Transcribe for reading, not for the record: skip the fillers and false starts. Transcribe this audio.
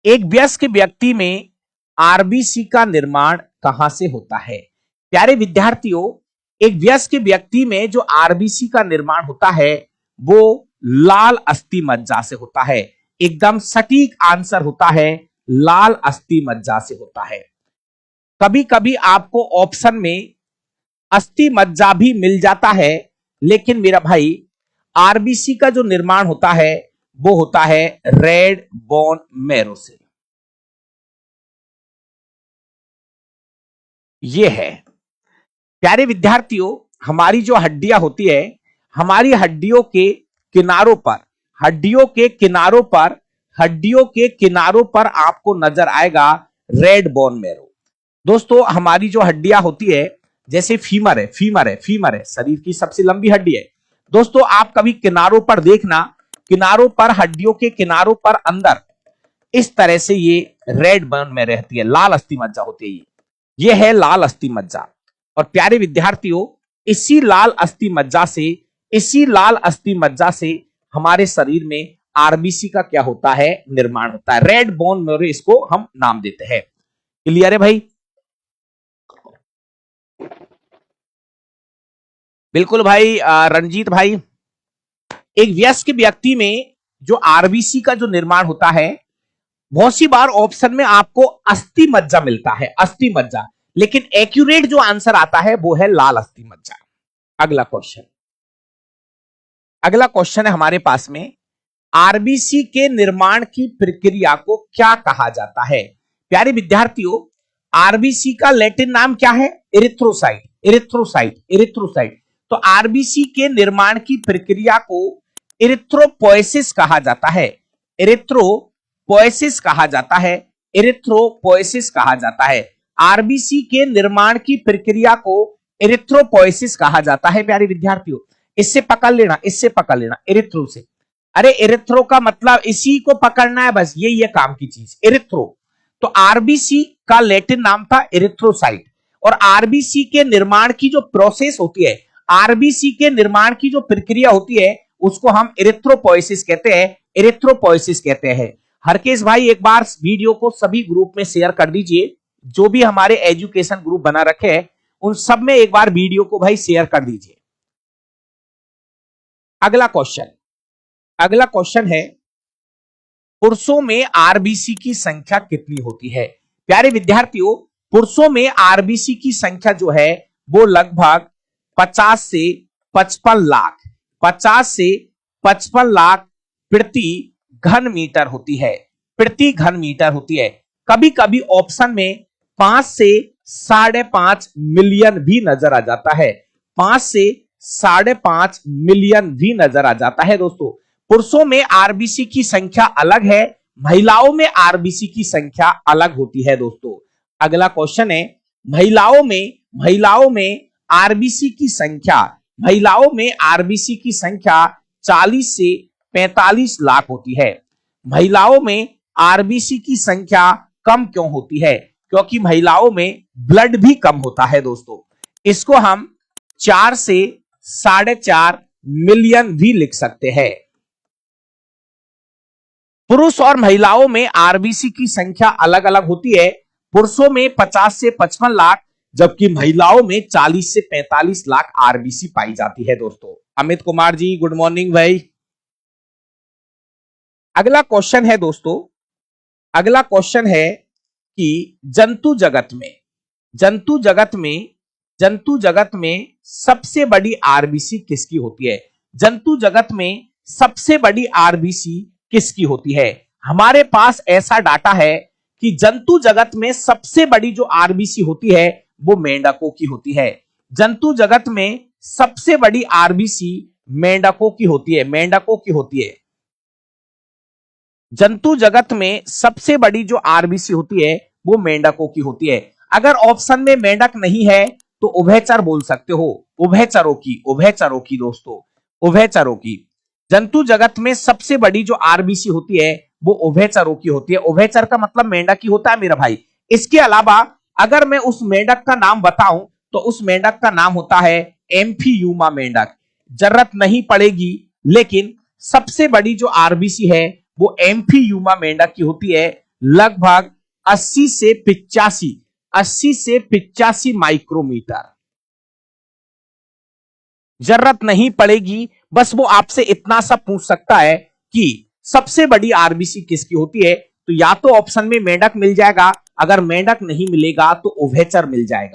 एक वयस्क व्यक्ति में आरबीसी का निर्माण कहां से होता है? प्यारे विद्यार्थियों, एक वयस्क व्यक्ति में जो आरबीसी का निर्माण होता है वो लाल अस्थि मज्जा से होता है। एकदम सटीक आंसर होता है, लाल अस्थि मज्जा से होता है। कभी कभी आपको ऑप्शन में अस्थि मज्जा भी मिल जाता है, लेकिन मेरा भाई आरबीसी का जो निर्माण होता है वो होता है रेड बोन मैरो से। ये है प्यारे विद्यार्थियों, हमारी जो हड्डियां होती है, हमारी हड्डियों के किनारों पर हड्डियों के किनारों पर आपको नजर आएगा रेड बोन मैरो। दोस्तों, हमारी जो हड्डियां होती है, जैसे फीमर है शरीर की सबसे लंबी हड्डी है। दोस्तों, आप कभी किनारों पर देखना, किनारों पर, हड्डियों के किनारों पर अंदर इस तरह से ये रेड बोन में रहती है, लाल अस्थि मज्जा होती है। ये है लाल अस्थि मज्जा। और प्यारे विद्यार्थियों, इसी लाल अस्थि मज्जा से हमारे शरीर में आरबीसी का क्या होता है? निर्माण होता है। रेड बोन मैरो इसको हम नाम देते हैं। क्लियर है भाई? बिल्कुल भाई। रंजीत भाई, एक वयस्क व्यक्ति में जो आरबीसी का जो निर्माण होता है, बहुत सी बार ऑप्शन में आपको अस्थि मज्जा मिलता है, अस्थि मज्जा, लेकिन एक्यूरेट जो आंसर आता है वो है लाल अस्थि मज्जा। अगला क्वेश्चन है हमारे पास में, आरबीसी के निर्माण की प्रक्रिया को क्या कहा जाता है? प्यारे विद्यार्थियों, आरबीसी का लैटिन नाम क्या है? इरिथ्रोसाइट। तो आरबीसी के निर्माण की प्रक्रिया को इरिथ्रोपोएसिस कहा जाता है। इरिथ्रोपोएसिस कहा जाता है। आरबीसी के निर्माण की प्रक्रिया को इरिथ्रोपोएसिस कहा जाता है। प्यारे विद्यार्थियों, इससे पकड़ लेना, इरिथ्रो से। अरे इरिथ्रो का मतलब इसी को पकड़ना है, बस यही है काम की चीज, इरिथ्रो। तो आरबीसी का लैटिन नाम था इरिथ्रोसाइट। और आरबीसी के निर्माण की जो प्रोसेस होती है, आरबीसी के निर्माण की जो प्रक्रिया होती है, उसको हम इरिथ्रोपोएसिस कहते हैं। हरकेश भाई, एक बार वीडियो को सभी ग्रुप में शेयर कर दीजिए, जो भी हमारे एजुकेशन ग्रुप बना रखे हैं उन सब में एक बार वीडियो को भाई शेयर कर दीजिए। अगला क्वेश्चन है, पुरुषों में आरबीसी की संख्या कितनी होती है? प्यारे विद्यार्थियों, पुरुषों में आरबीसी की संख्या जो है वो लगभग 50 से 55 लाख प्रति घन मीटर होती है। कभी कभी ऑप्शन में 5 से 5.5 मिलियन भी नजर आ जाता है। 5 से 5.5 मिलियन भी नजर आ जाता है। दोस्तों, पुरुषों में आरबीसी की संख्या अलग है, महिलाओं में आरबीसी की संख्या अलग होती है। दोस्तों, अगला क्वेश्चन है, महिलाओं में आरबीसी की संख्या 40 से 45 लाख होती है। महिलाओं में आरबीसी की संख्या कम क्यों होती है? क्योंकि महिलाओं में ब्लड भी कम होता है। दोस्तों, इसको हम 4 से 4.5 मिलियन भी लिख सकते हैं। पुरुष और महिलाओं में आरबीसी की संख्या अलग अलग होती है। पुरुषों में 50 से 55 लाख, जबकि महिलाओं में 40 से 45 लाख आरबीसी पाई जाती है। दोस्तों, अमित कुमार जी, गुड मॉर्निंग भाई। अगला क्वेश्चन है कि जंतु जगत में सबसे बड़ी आरबीसी किसकी होती है? जंतु जगत में सबसे बड़ी आरबीसी किसकी होती है? हमारे पास ऐसा डाटा है कि जंतु जगत में सबसे बड़ी जो आरबीसी होती है वो मेंढकों की होती है। जंतु जगत में सबसे बड़ी आरबीसी मेंढकों की होती है। जंतु जगत में सबसे बड़ी जो आरबीसी होती है वो मेंढकों की होती है। अगर ऑप्शन में मेंढक नहीं है तो उभयचर बोल सकते हो, उभयचरों की दोस्तों, उभयचरों की। जंतु जगत में सबसे बड़ी जो आरबीसी होती है वो उभयचरों की होती है। उभयचर का मतलब मेंढक ही होता है मेरा भाई। इसके अलावा अगर मैं उस मेंढक का नाम बताऊं तो उस मेंढक का नाम होता है एम्फीयूमा मेंढक। जरूरत नहीं पड़ेगी, लेकिन सबसे बड़ी जो आरबीसी है वो एम्फीयूमा मेंढक की होती है। लगभग 80 से 85 माइक्रोमीटर। जरूरत नहीं पड़ेगी, बस वो आपसे इतना सा पूछ सकता है कि सबसे बड़ी आरबीसी किसकी होती है, तो या तो ऑप्शन में मेंढक मिल जाएगा, अगर मेंढक नहीं मिलेगा तो उभयचर मिल जाएगा।